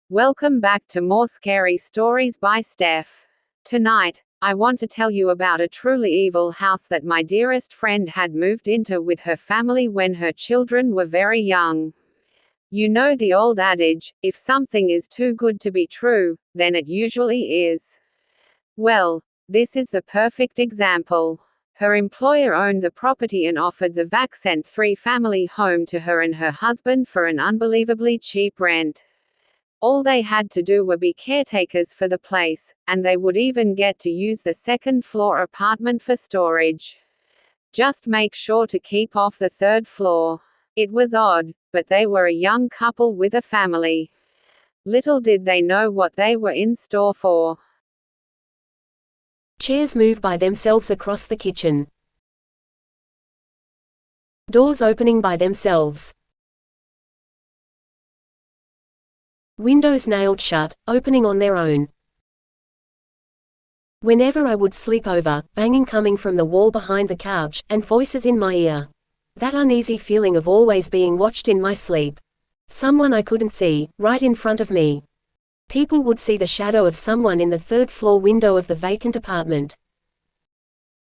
Welcome back to More Scary Stories by Steph. Tonight, I want to tell you about a truly evil house that my dearest friend had moved into with her family when her children were very young. You know the old adage, if something is too good to be true, then it usually is. Well, this is the perfect example. Her employer owned the property and offered the Vaccent 3 family home to her and her husband for an unbelievably cheap rent. All they had to do were be caretakers for the place, and they would even get to use the second-floor apartment for storage. Just make sure to keep off the third floor. It was odd, but they were a young couple with a family. Little did they know what they were in store for. Chairs move by themselves across the kitchen. Doors opening by themselves. Windows nailed shut, opening on their own. Whenever I would sleep over, banging coming from the wall behind the couch, and voices in my ear. That uneasy feeling of always being watched in my sleep. Someone I couldn't see, right in front of me. People would see the shadow of someone in the third-floor window of the vacant apartment.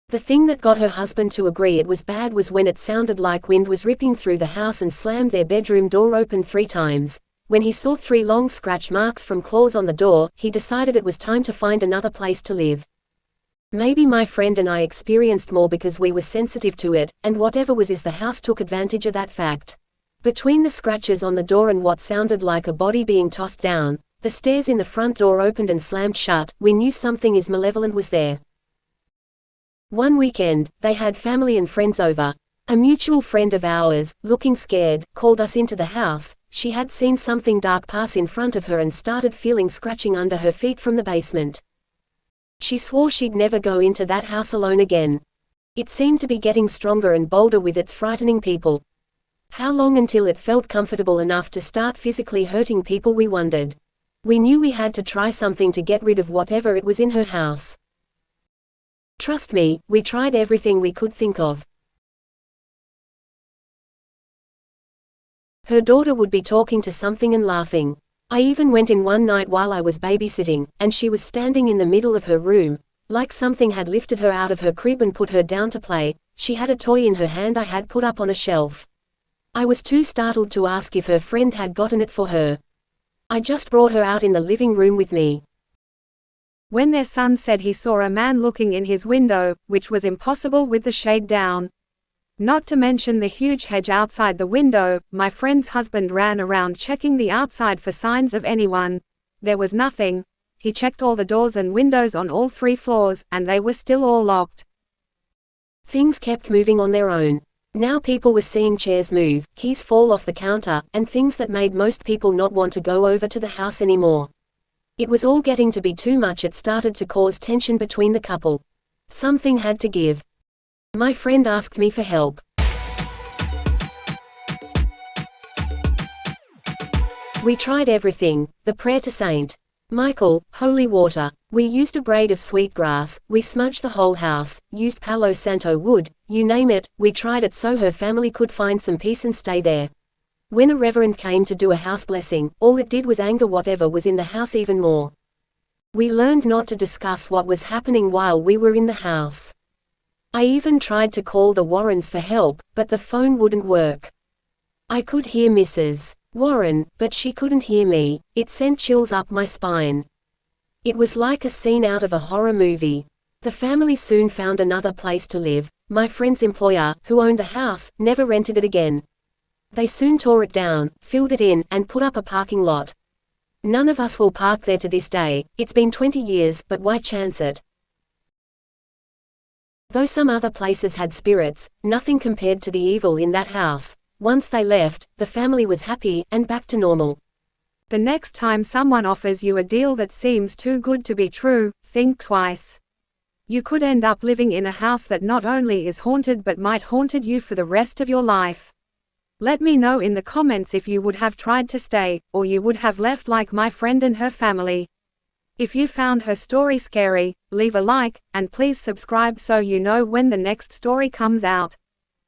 The thing that got her husband to agree it was bad was when it sounded like wind was ripping through the house and slammed their bedroom door open 3 times. When he saw 3 long scratch marks from claws on the door, he decided it was time to find another place to live. Maybe my friend and I experienced more because we were sensitive to it, and whatever was the house took advantage of that fact. Between the scratches on the door and what sounded like a body being tossed down, the stairs in the front door opened and slammed shut, we knew something malevolent was there. One weekend, they had family and friends over. A mutual friend of ours, looking scared, called us into the house. She had seen something dark pass in front of her and started feeling scratching under her feet from the basement. She swore she'd never go into that house alone again. It seemed to be getting stronger and bolder with its frightening people. How long until it felt comfortable enough to start physically hurting people, we wondered. We knew we had to try something to get rid of whatever it was in her house. Trust me, we tried everything we could think of. Her daughter would be talking to something and laughing. I even went in one night while I was babysitting, and she was standing in the middle of her room, like something had lifted her out of her crib and put her down to play. She had a toy in her hand I had put up on a shelf. I was too startled to ask if her friend had gotten it for her. I just brought her out in the living room with me. When their son said he saw a man looking in his window, which was impossible with the shade down. Not to mention the huge hedge outside the window, my friend's husband ran around checking the outside for signs of anyone. There was nothing. He checked all the doors and windows on all 3 floors, and they were still all locked. Things kept moving on their own. Now people were seeing chairs move, keys fall off the counter, and things that made most people not want to go over to the house anymore. It was all getting to be too much. It started to cause tension between the couple. Something had to give. My friend asked me for help. We tried everything, the prayer to Saint Michael, holy water. We used a braid of sweet grass, we smudged the whole house, used Palo Santo wood, you name it, we tried it so her family could find some peace and stay there. When a reverend came to do a house blessing, all it did was anger whatever was in the house even more. We learned not to discuss what was happening while we were in the house. I even tried to call the Warrens for help, but the phone wouldn't work. I could hear Mrs. Warren, but she couldn't hear me. It sent chills up my spine. It was like a scene out of a horror movie. The family soon found another place to live. My friend's employer, who owned the house, never rented it again. They soon tore it down, filled it in, and put up a parking lot. None of us will park there to this day. It's been 20 years, but why chance it? Though some other places had spirits, nothing compared to the evil in that house. Once they left, the family was happy, and back to normal. The next time someone offers you a deal that seems too good to be true, think twice. You could end up living in a house that not only is haunted but might haunted you for the rest of your life. Let me know in the comments if you would have tried to stay, or you would have left like my friend and her family. If you found her story scary, leave a like, and please subscribe so you know when the next story comes out.